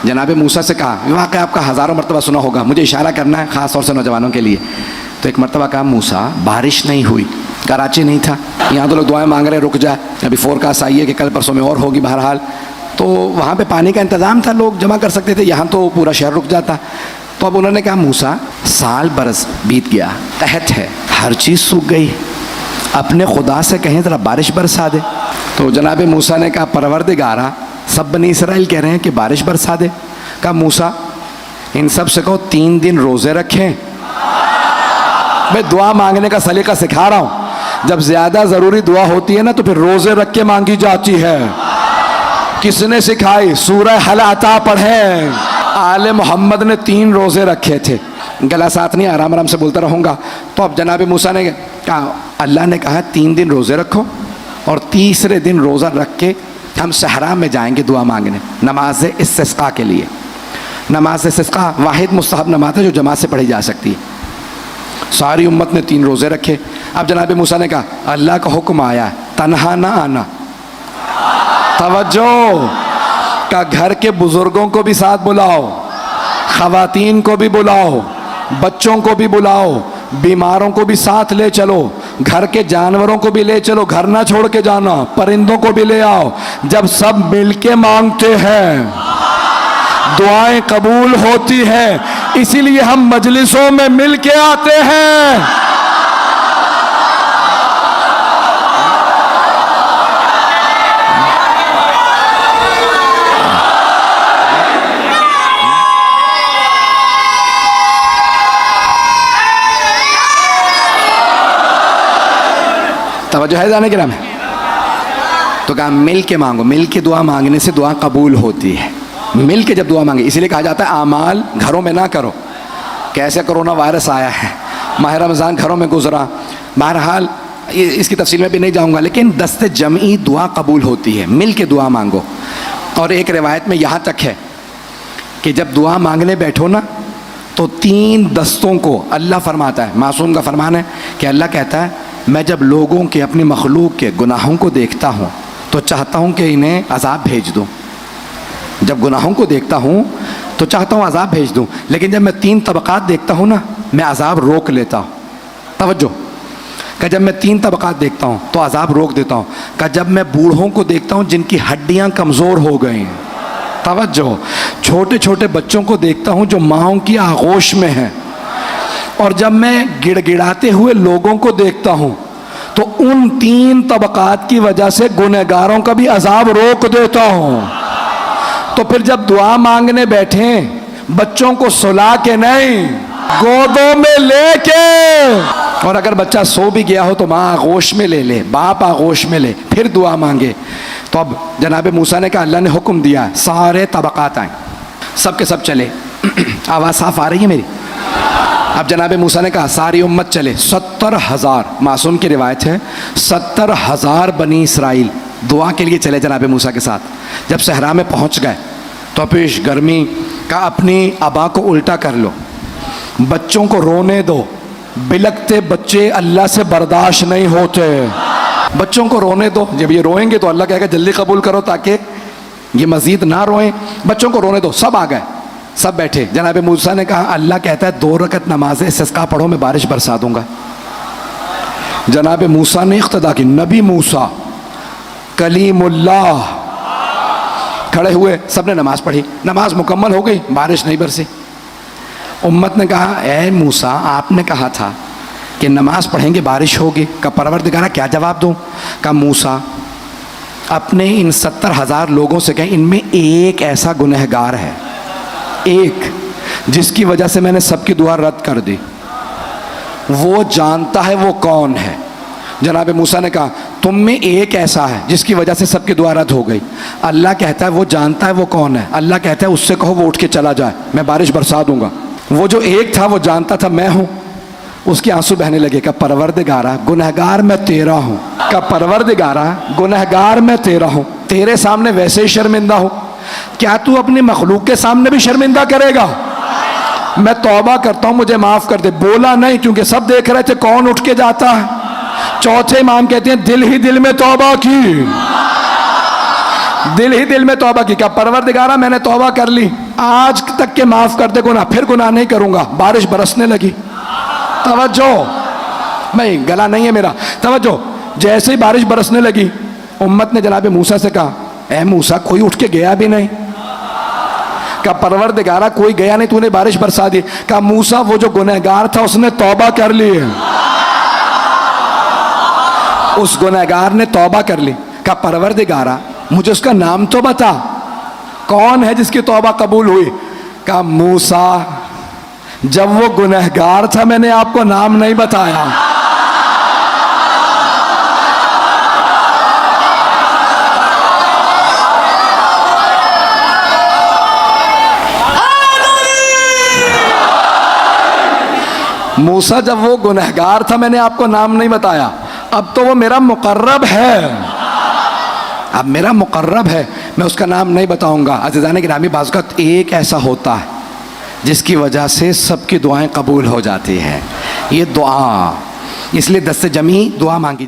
जनाब मूसा से कहा, वाक़ई आपका हज़ारों मरतबा सुना होगा, मुझे इशारा करना है ख़ास तौर से नौजवानों के लिए। तो एक मरतबा कहा, मूसा बारिश नहीं हुई, कराची नहीं था, यहाँ तो लोग दुआएं मांग रहे रुक जाए, अभी फोरकास्ट आई है कि कल परसों में और होगी, बहरहाल तो वहाँ पे पानी का इंतज़ाम था, लोग जमा कर सकते थे, यहाँ तो पूरा शहर रुक जाता। तो अब उन्होंने कहा, मूसा साल बरस बीत गया, कहत है, हर चीज़ सूख गई, अपने खुदा से कहें ज़रा बारिश बरसा दे। तो जनाब मूसा ने कहा, परवरदिगारा सब बनी इसराइल कह रहे हैं कि बारिश बरसा दे। कहा, मूसा इन सब से कहो 3 दिन रोज़े रखें। मैं दुआ मांगने का सलीका सिखा रहा हूँ, जब ज़्यादा ज़रूरी दुआ होती है ना तो फिर रोज़े रख के मांगी जाती है। किसने सिखाई? सूरह हल अता पढ़े, आले मोहम्मद ने 3 रोज़े रखे थे। गला साथ नहीं, आराम आराम से बोलता रहूँगा। तो अब जनाब मूसा ने कहा, अल्लाह ने कहा 3 दिन रोज़े रखो और तीसरे दिन रोज़ा रख के हम सहरा में जाएंगे दुआ मांगने, नमाज इस्तिस्का के लिए। नमाज इस्तिस्का वाहिद मुस्तहब नमाज है जो जमात से पढ़ी जा सकती है। सारी उम्मत ने 3 रोज़े रखे। अब जनाब मूसा ने कहा, अल्लाह का हुक्म आया, तन्हा ना आना, तवज्जो का घर के बुजुर्गों को भी साथ बुलाओ, खवातीन को भी बुलाओ, बच्चों को भी बुलाओ, बीमारों को भी साथ ले चलो, घर के जानवरों को भी ले चलो, घर ना छोड़ के जाना, परिंदों को भी ले आओ। जब सब मिलके मांगते हैं दुआएं कबूल होती हैं, इसीलिए हम मजलिसों में मिलके आते हैं। तवज्जो है जाने के नाम है। तो कहा मिल के मांगो, मिल के दुआ मांगने से दुआ कबूल होती है। मिल के जब दुआ मांगे, इसीलिए कहा जाता है आमाल घरों में ना करो। कैसे कोरोना वायरस आया है, माह रमज़ान घरों में गुजरा, बहरहाल इसकी तफसील में भी नहीं जाऊंगा, लेकिन दस्ते जमी दुआ कबूल होती है, मिल के दुआ मांगो। और एक रिवायत में यहाँ तक है कि जब दुआ मांगने बैठो ना तो 3 दस्तों को अल्लाह फरमाता है, मासूम का फरमान है कि अल्लाह कहता है, मैं जब लोगों के अपनी मखलूक के गुनाहों को देखता हूँ तो चाहता हूँ कि इन्हें अजाब भेज दूँ। जब गुनाहों को देखता हूँ तो चाहता हूँ अजाब भेज दूँ, लेकिन जब मैं 3 तबक़ात देखता हूँ ना, मैं अजाब रोक लेता हूँ। तवज्जो कि जब मैं 3 तबक़ात देखता हूँ तो अजाब रोक देता हूँ। कि जब मैं बूढ़ों को देखता हूँ जिनकी हड्डियाँ कमज़ोर हो गई हैं, तवज्जो, छोटे छोटे बच्चों को देखता हूँ जो माँओं की आगोश में हैं, और जब मैं गिड़गिड़ाते हुए लोगों को देखता हूँ तो उन 3 तबक़ात की वजह से गुनहगारों का भी अजाब रोक देता हूँ। तो फिर जब दुआ मांगने बैठे, बच्चों को सुला के नहीं, गोदों में लेके, और अगर बच्चा सो भी गया हो तो माँ आगोश में ले ले, बाप आगोश में ले, फिर दुआ मांगे। तो अब जनाब मूसा ने कहा, अल्लाह ने हुक्म दिया सारे तबक़ात आए, सब के सब चले। आवाज़ साफ आ रही है मेरी? अब जनाब मूसा ने कहा सारी उम्मत चले। 70,000, मासूम की रिवायत है, 70,000 बनी इसराइल दुआ के लिए चले जनाब मूसा के साथ। जब सहरा में पहुंच गए तो पेश गर्मी का अपनी अबा को उल्टा कर लो, बच्चों को रोने दो, बिलकते बच्चे अल्लाह से बर्दाश्त नहीं होते। बच्चों को रोने दो, जब ये रोएंगे तो अल्लाह कहेगा जल्दी कबूल करो ताकि ये मज़ीद ना रोएं। बच्चों को रोने दो। सब आ गए, सब बैठे। जनाब मूसा ने कहा, अल्लाह कहता है 2 रकत नमाज इस्तिस्का पढ़ो, मैं बारिश बरसा दूंगा। जनाब मूसा ने इख्तिदा की, नबी मूसा कलीमुल्लाह खड़े हुए, सबने नमाज पढ़ी, नमाज मुकम्मल हो गई, बारिश नहीं बरसी। उम्मत ने कहा, ए मूसा आपने कहा था कि नमाज पढ़ेंगे बारिश होगी। का परवरदिगारा क्या जवाब दूँ? का मूसा अपने इन 70,000 लोगों से कहें, इनमें एक ऐसा गुनहगार है, एक जिसकी वजह से मैंने सबकी दुआ रद्द कर दी, वो जानता है वो कौन है। जनाब मूसा ने कहा, तुम में एक ऐसा है जिसकी वजह से सबकी दुआ रद्द हो गई। अल्लाह कहता है वो जानता है वो कौन है। अल्लाह कहता है उससे कहो वो उठ के चला जाए, मैं बारिश बरसा दूंगा। वो जो एक था वो जानता था मैं हूँ, उसके आंसू बहने लगे। का परवरदिगारा गुनहगार मैं तेरा हूँ, का परवरदिगारा गुनहगार मैं तेरा हूँ, तेरे सामने वैसे ही शर्मिंदा हूँ, क्या तू अपनी मखलूक के सामने भी शर्मिंदा करेगा? मैं तौबा करता हूँ, मुझे माफ़ कर दे। बोला नहीं क्योंकि सब देख रहे थे कौन उठ के जाता है। चौथे इमाम कहते हैं दिल ही दिल में तौबा की, दिल ही दिल में तौबा की। क्या परवरदिगारा मैंने तौबा कर ली, आज तक के माफ कर दे गुनाह, फिर गुनाह नहीं करूंगा। बारिश बरसने लगी, तवज्जो, मैं गला नहीं है मेरा, तवज्जो। जैसे ही बारिश बरसने लगी, उम्मत ने जनाब मूसा से कहा, ए मूसा कोई उठ के गया भी नहीं। कहा परवरदिगारा कोई गया नहीं, तूने बारिश बरसा दी। कहा मूसा वो जो गुनहगार था उसने तौबा कर ली है, उस गुनहगार ने तौबा कर ली। कहा परवरदिगारा मुझे उसका नाम तो बता, कौन है जिसकी तौबा कबूल हुई। कहा मूसा जब वो गुनहगार था मैंने आपको नाम नहीं बताया। मूसा जब वो गुनहगार था मैंने आपको नाम नहीं बताया, अब तो वो मेरा मुकर्रब है, अब मेरा मुकर्रब है, मैं उसका नाम नहीं बताऊंगा। अज़ीज़ान गिरामी, बाज़ वक़्त एक ऐसा होता है जिसकी वजह से सबकी दुआएं कबूल हो जाती हैं, ये दुआ, इसलिए दस्ते जमी दुआ मांगी।